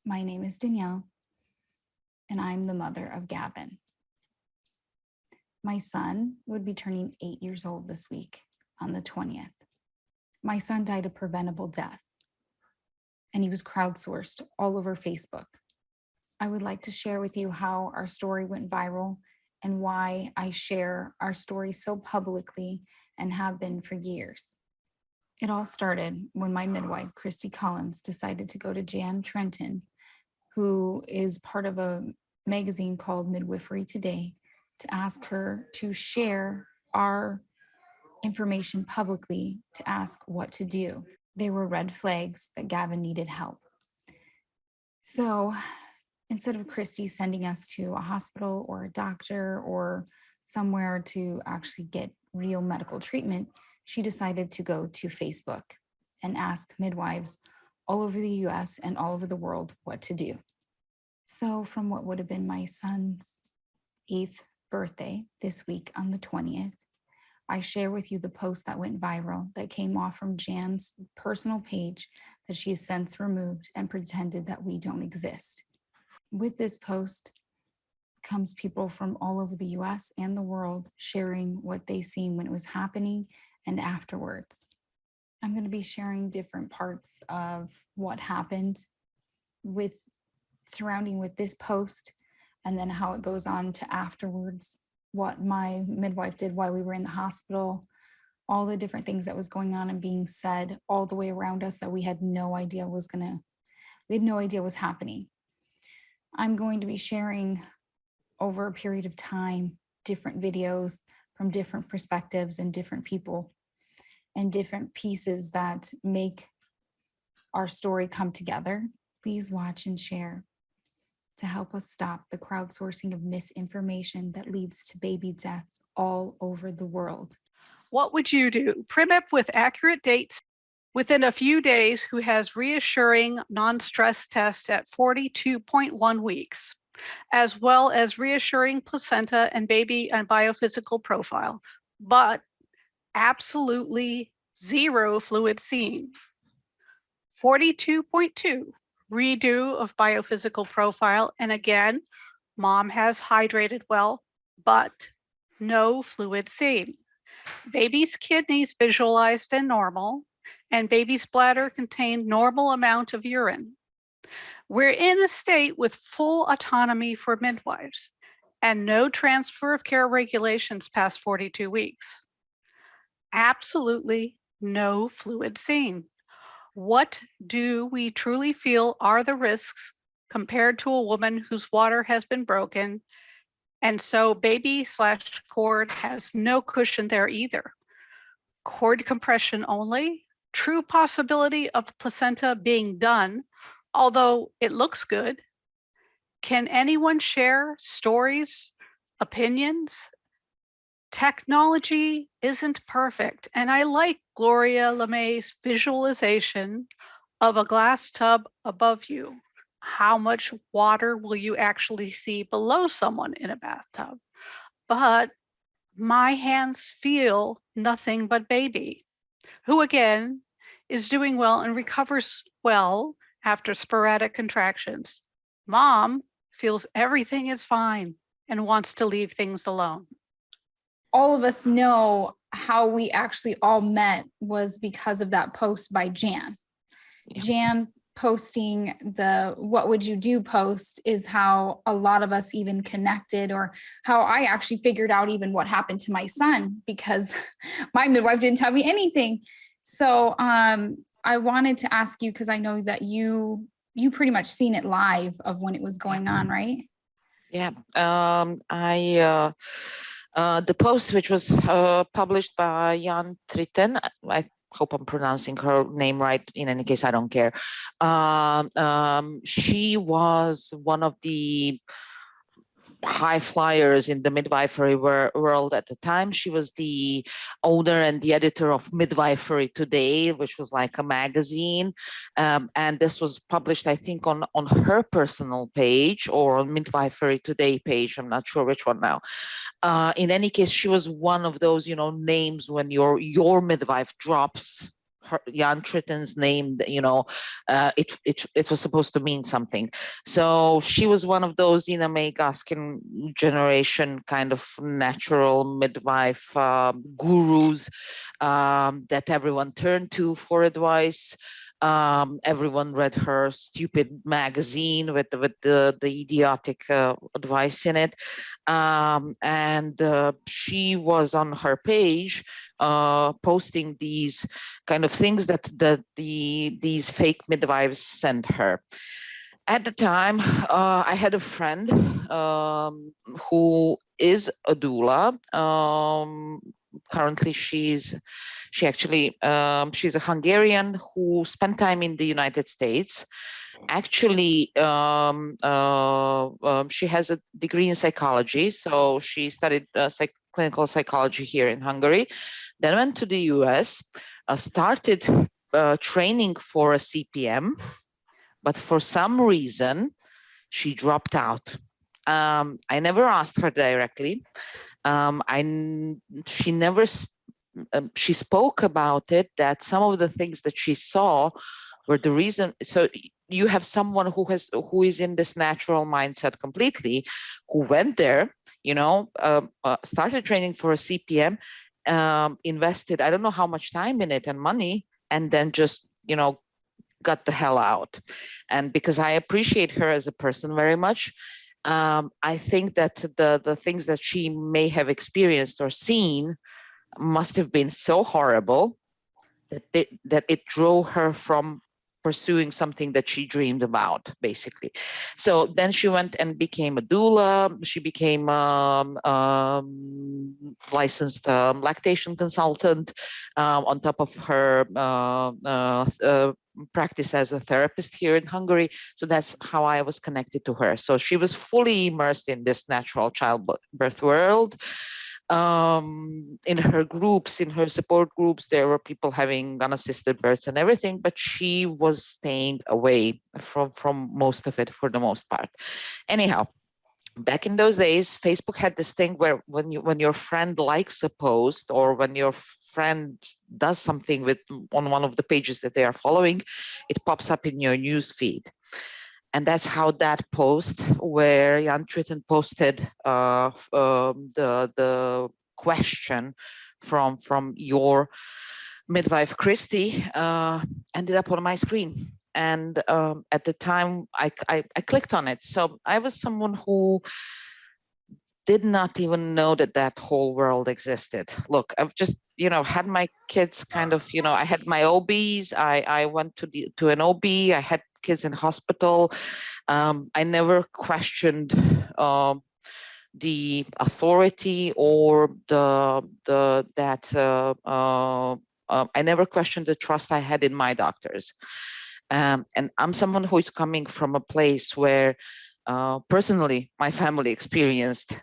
My name is Danielle, and I'm the mother of Gavin. My son would be turning 8 years old this week on the 20th. My son died a preventable death, and he was crowdsourced all over Facebook. I would like to share with you how our story went viral and why I share our story so publicly and have been for years. It all started when my midwife, Christy Collins, decided to go to Jan Trenton, who is part of a magazine called Midwifery Today, to ask her to share our information publicly, to ask what to do. There were red flags that Gavin needed help. So instead of Christy sending us to a hospital or a doctor or somewhere to actually get real medical treatment, she decided to go to Facebook and ask midwives all over the US and all over the world what to do. So from what would have been my son's 8th birthday this week on the 20th, I share with you the post that went viral that came off from Jan's personal page that she has since removed and pretended that we don't exist. With this post comes people from all over the US and the world sharing what they seen when it was happening and afterwards. I'm going to be sharing different parts of what happened with surrounding with this post, and then how it goes on to afterwards, what my midwife did while we were in the hospital, all the different things that was going on and being said all the way around us that we had no idea was happening. I'm going to be sharing over a period of time different videos from different perspectives and different people and different pieces that make our story come together. Please watch and share to help us stop the crowdsourcing of misinformation that leads to baby deaths all over the world. What would you do? Primip with accurate dates within a few days who has reassuring non-stress test at 42.1 weeks, as well as reassuring placenta and baby and biophysical profile, but absolutely zero fluid seen. 42.2, redo of biophysical profile, and again, mom has hydrated well, but no fluid seen. Baby's kidneys visualized and normal, and baby's bladder contained normal amount of urine. We're in a state with full autonomy for midwives and no transfer of care regulations past 42 weeks. Absolutely no fluid seen. What do we truly feel are the risks compared to a woman whose water has been broken? And so baby/cord has no cushion there either. Cord compression only, true possibility of placenta being done, although it looks good. Can anyone share stories, opinions? Technology isn't perfect, and I like Gloria LeMay's visualization of a glass tub above you. How much water will you actually see below someone in a bathtub? But my hands feel nothing but baby, who again is doing well and recovers well after sporadic contractions. Mom feels everything is fine and wants to leave things alone. All of us know how we actually all met was because of that post by Jan. Yeah. Jan posting the "what would you do" post is how a lot of us even connected, or how I actually figured out even what happened to my son, because my midwife didn't tell me anything. So I wanted to ask you, because I know that you pretty much seen it live of when it was going on, right? Yeah, the post, which was published by Jan Tritten, I hope I'm pronouncing her name right. In any case, I don't care. She was one of the high flyers in the midwifery world at the time. She was the owner and the editor of Midwifery Today, which was like a magazine. And this was published, I think, on her personal page or on Midwifery Today page. I'm not sure which one now. In any case, she was one of those, names when your midwife drops Jan Tritton's name, it was supposed to mean something. So she was one of those Ina May Gaskin generation kind of natural midwife gurus that everyone turned to for advice. Everyone read her stupid magazine with the idiotic advice in it. And she was on her page posting these kind of things that these fake midwives sent her. At the time, I had a friend who is a doula. Currently, she's a Hungarian who spent time in the United States. Actually, she has a degree in psychology, so she studied clinical psychology here in Hungary, then went to the US, started training for a CPM, but for some reason, she dropped out. I never asked her directly. She never she spoke about it, that some of the things that she saw were the reason. So you have someone who is in this natural mindset completely, who went there, started training for a CPM, invested I don't know how much time in it and money, and then just got the hell out. And because I appreciate her as a person very much, I think that the things that she may have experienced or seen must have been so horrible that it drove her from pursuing something that she dreamed about, basically. So then she went and became a doula. She became licensed lactation consultant on top of her practice as a therapist here in Hungary. So that's how I was connected to her. So she was fully immersed in this natural childbirth world. In her groups, in her support groups, there were people having unassisted births and everything, but she was staying away from most of it for the most part. Anyhow, back in those days, Facebook had this thing where when your friend likes a post, or when your friend does something on one of the pages that they are following, it pops up in your news feed. And that's how that post, where Jan Tritton posted the question from your midwife Christy, ended up on my screen. And at the time, I clicked on it. So I was someone who did not even know that whole world existed. Look, I've just had my kids kind of, I had my OBs. I went to an OB. I had kids in hospital. I never questioned the authority or I never questioned the trust I had in my doctors. And I'm someone who is coming from a place where personally my family experienced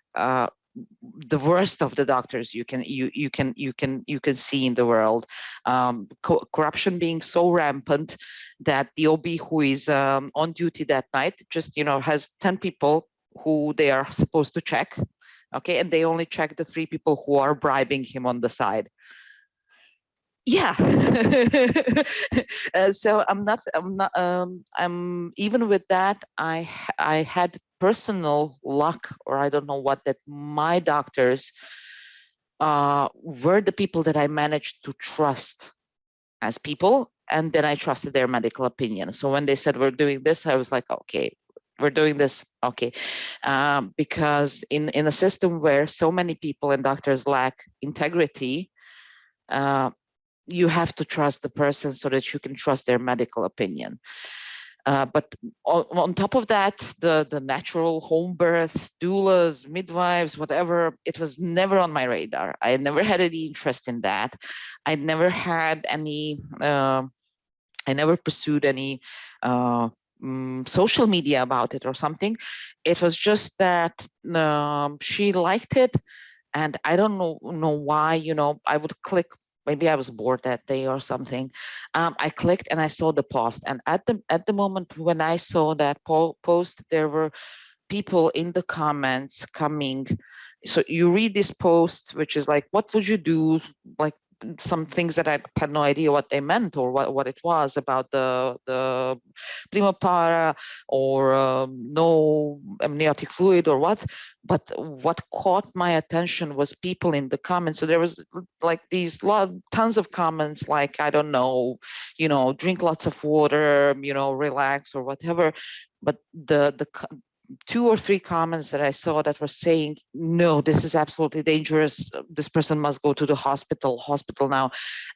the worst of the doctors you can see in the world. Corruption being so rampant that the OB who is on duty that night just has 10 people who they are supposed to check, okay, and they only check the 3 people who are bribing him on the side. Yeah. So I'm even with that, I had personal luck, or I don't know what, that my doctors were the people that I managed to trust as people, and then I trusted their medical opinion. So when they said we're doing this, I was like, okay, we're doing this, okay, because in a system where so many people and doctors lack integrity, you have to trust the person so that you can trust their medical opinion. But on top of that, the natural home birth, doulas, midwives, whatever, it was never on my radar. I never had any interest in that. I never had any, I never pursued any social media about it or something. It was just that she liked it. And I don't know why, I would click. Maybe I was bored that day or something. I clicked and I saw the post. And at the moment when I saw that post, there were people in the comments coming. So you read this post, which is like, what would you do? Like, some things that I had no idea what they meant or what it was about the primopara or no amniotic fluid or what. But what caught my attention was people in the comments. So there was like these tons of comments like, I don't know, drink lots of water, relax or whatever. But the 2 or 3 comments that I saw that were saying, no, this is absolutely dangerous. This person must go to the hospital now.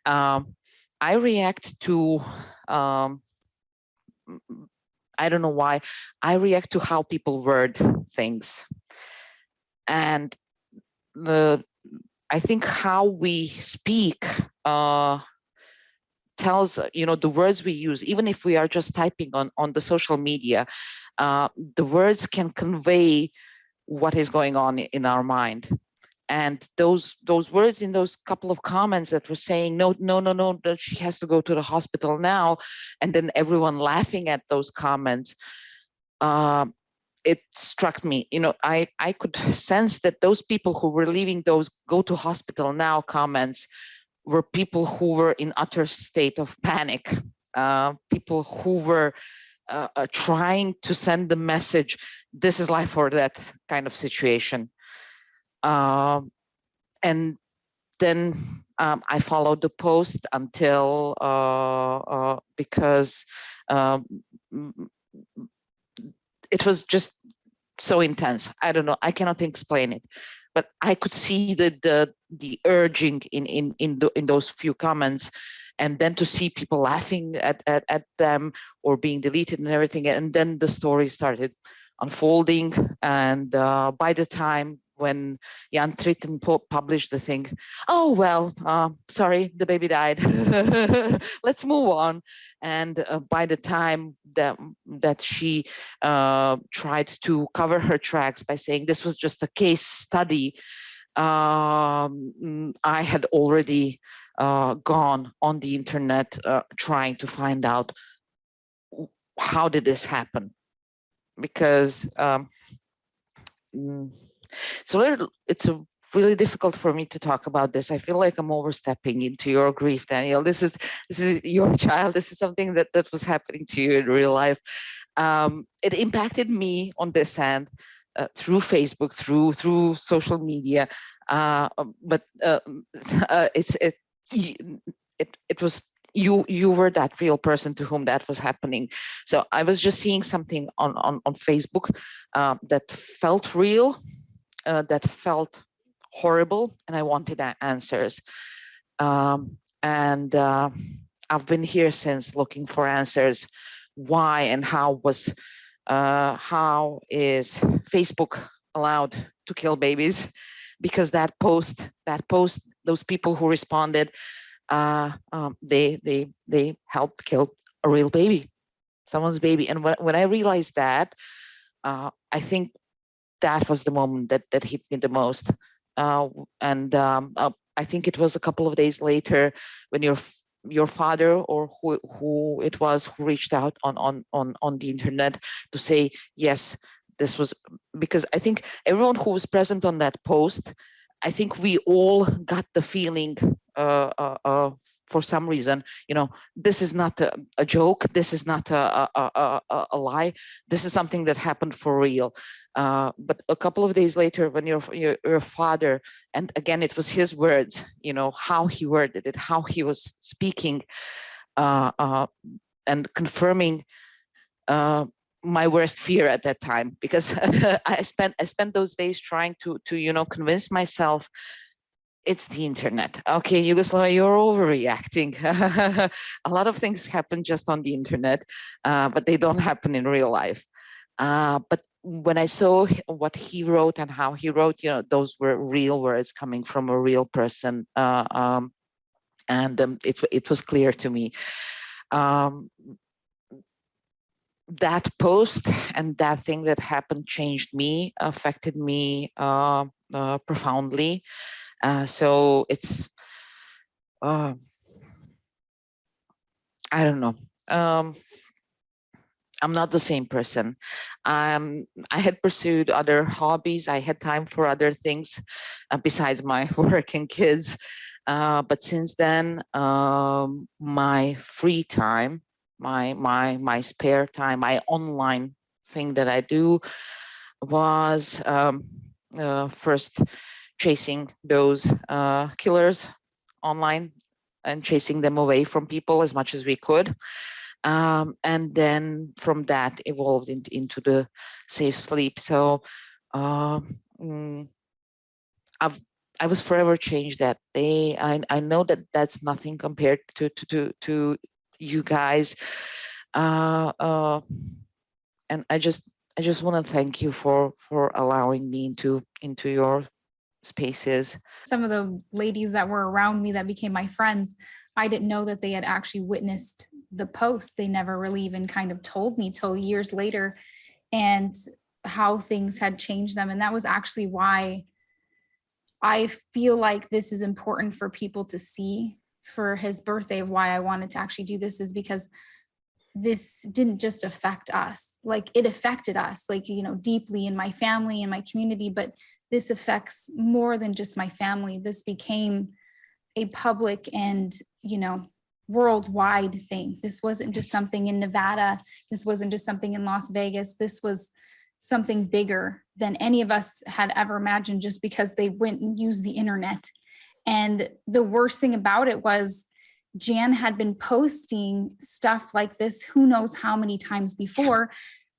I react to, I don't know why, I react to how people word things. And I think how we speak tells, the words we use, even if we are just typing on the social media, the words can convey what is going on in our mind. And those words in those couple of comments that were saying, no, that she has to go to the hospital now, and then everyone laughing at those comments, it struck me. I could sense that those people who were leaving those go to hospital now comments were people who were in utter state of panic, people who were trying to send the message, this is life or death kind of situation. And then I followed the post until, because it was just so intense. I don't know, I cannot explain it, but I could see the urging in those few comments, and then to see people laughing at them or being deleted and everything. And then the story started unfolding. And by the time when Jan Tritten published the thing, oh, well, sorry, the baby died. Let's move on. And by the time that she tried to cover her tracks by saying this was just a case study, I had already gone on the internet trying to find out how did this happen, because it's really difficult for me to talk about this. I feel like I'm overstepping into your grief, Daniel. This is your child. This is something that was happening to you in real life. It impacted me on this end. Through Facebook, through social media, but it was you were that real person to whom that was happening. So I was just seeing something on Facebook that felt real, that felt horrible, and I wanted answers. And I've been here since looking for answers. Why and how is Facebook allowed to kill babies? Because that post, those people who responded, they helped kill a real baby, someone's baby. And when I realized that, I think that was the moment that hit me the most. And I think it was a couple of days later when your father, or who it was, who reached out on the internet to say, yes, this was, because I think everyone who was present on that post, I think we all got the feeling for some reason, this is not a joke, this is not a lie, this is something that happened for real. But a couple of days later, when your father, and again, it was his words, how he worded it, how he was speaking, and confirming my worst fear at that time, because I spent those days trying to convince myself it's the internet. Okay, Yugoslavia, you're overreacting. A lot of things happen just on the internet, but they don't happen in real life. But when I saw what he wrote and how he wrote, those were real words coming from a real person, and it was clear to me. That post and that thing that happened changed me, affected me profoundly. So it's, I don't know. I'm not the same person. I had pursued other hobbies. I had time for other things besides my work and kids. But since then, my free time, my spare time, my online thing that I do was first chasing those killers online and chasing them away from people as much as we could. And then from that evolved into the safe sleep. So I was forever changed that day. I know that that's nothing compared to you guys. And I just want to thank you for allowing me into your spaces. Some of the ladies that were around me that became my friends, I didn't know that they had actually witnessed the post. They never really even kind of told me till years later, and how things had changed them. And that was actually why I feel like this is important for people to see for his birthday. Why I wanted to actually do this is because this didn't just affect us. Like, it affected us, like, you know, deeply in my family and my community, but this affects more than just my family. This became a public and, you know, worldwide thing. This wasn't just something in Nevada. This wasn't just something in Las Vegas. This was something bigger than any of us had ever imagined, just because they went and used the internet. And the worst thing about it was Jan had been posting stuff like this, who knows how many times before,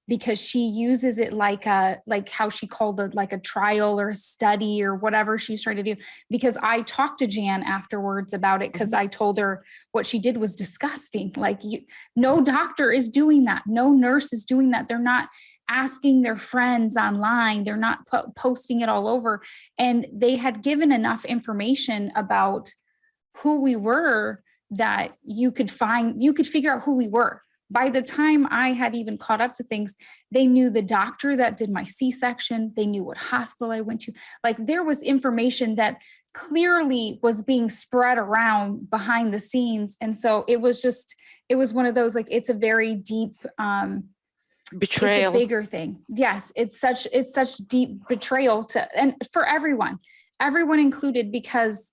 because she uses it like how she called it, like a trial or a study or whatever she's trying to do. Because I talked to Jan afterwards about it, because I told her what she did was disgusting. Like, no doctor is doing that. No nurse is doing that. They're not asking their friends online. They're not posting it all over. And they had given enough information about who we were that you could figure out who we were. By the time I had even caught up to things, they knew the doctor that did my C-section. They knew what hospital I went to. Like, there was information that clearly was being spread around behind the scenes. And so it was one of those, like, it's a very deep, Betrayal. It's a bigger thing. Yes, it's such deep betrayal and for everyone included, because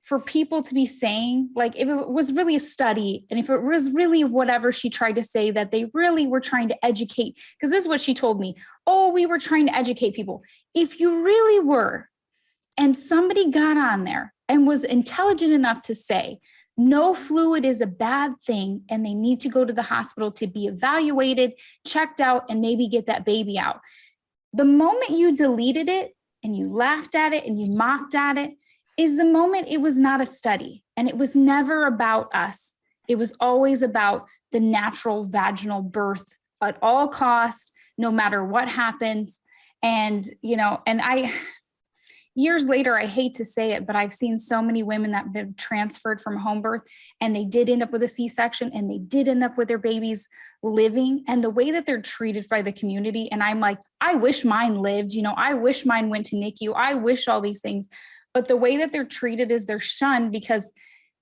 for people to be saying, like, if it was really a study and if it was really whatever she tried to say, that they really were trying to educate, because this is what she told me. Oh, we were trying to educate people. If you really were, and somebody got on there and was intelligent enough to say, no fluid is a bad thing, and they need to go to the hospital to be evaluated, checked out, and maybe get that baby out. The moment you deleted it and you laughed at it and you mocked at it is the moment it was not a study, and it was never about us. It was always about the natural vaginal birth at all costs, no matter what happens. And, you know, and years later, I hate to say it, but I've seen so many women that have been transferred from home birth, and they did end up with a C-section, and they did end up with their babies living, and the way that they're treated by the community. And I'm like, I wish mine lived, you know, I wish mine went to NICU. I wish all these things. But the way that they're treated is they're shunned, because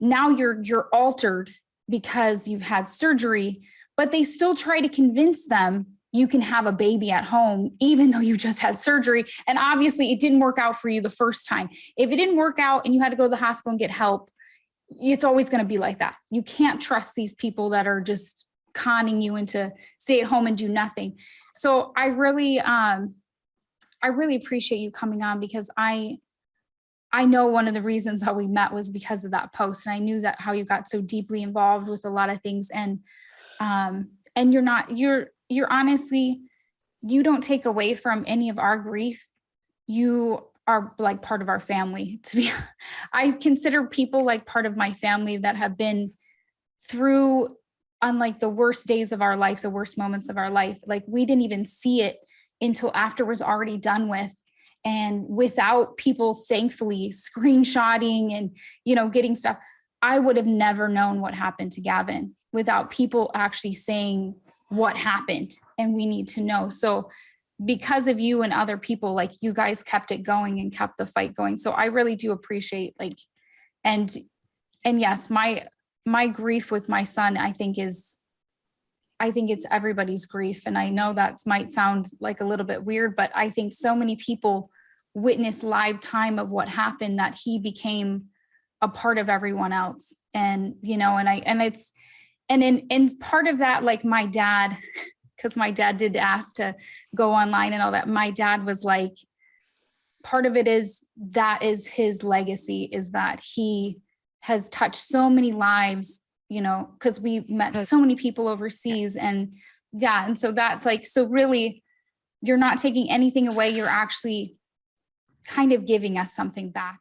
now you're altered because you've had surgery, but they still try to convince them you can have a baby at home, even though you just had surgery. And obviously it didn't work out for you the first time. If it didn't work out and you had to go to the hospital and get help, it's always going to be like that. You can't trust these people that are just conning you into stay at home and do nothing. So I really appreciate you coming on, because I know one of the reasons how we met was because of that post. And I knew that how you got so deeply involved with a lot of things. And you're honestly, you don't take away from any of our grief. You are like part of our family. I consider people like part of my family that have been through, on like the worst days of our life, the worst moments of our life. Like, we didn't even see it until after it was already done with. And without people, thankfully, screenshotting and, you know, getting stuff, I would have never known what happened to Gavin without people actually saying what happened. And we need to know. So because of you and other people, like, you guys kept it going and kept the fight going. So I really do appreciate, like, and yes, my grief with my son, I think it's everybody's grief. And I know that might sound like a little bit weird, but I think so many people witnessed live time of what happened, that he became a part of everyone else. And, you know, and in part of that, like my dad, because my dad did ask to go online and all that, my dad was like, part of it is that is his legacy, is that he has touched so many lives, you know, because we met so many people overseas. And yeah, and so that, like, so really you're not taking anything away, you're actually kind of giving us something back.